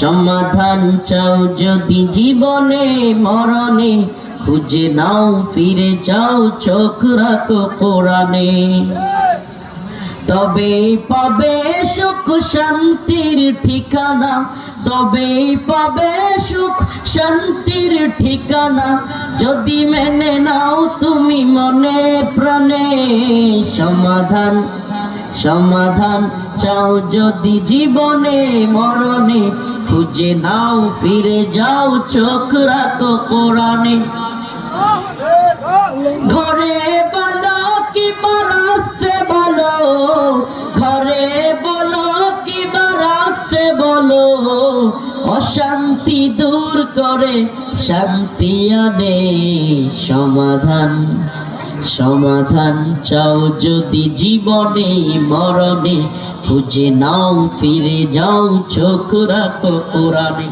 সমাধান চাও যদি জীবনে মরণে, খুঁজে নাও ফিরে যাও চোখ রাখো কোরআনে। তবেই পাবে সুখ শান্তির ঠিকানা, তবেই পাবে সুখ শান্তির ঠিকানা, যদি মেনে নাও তুমি মনে প্রাণে। সমাধান সমাধান চাও যদি জীবনে মরণে, খুঁজে নাও ফিরে যাও চোখ রাখো কোরআনে। ঘরে বলো কিংবা রাষ্ট্রে বলো, ঘরে বলো কিংবা রাষ্ট্রে বলো, অশান্তি দূর করে শান্তি আনে। সমাধান সমাধান চাও যদি জীবনে মরণে, খুঁজে নাও ফিরে যাও চোখ রাখো কোরআনে।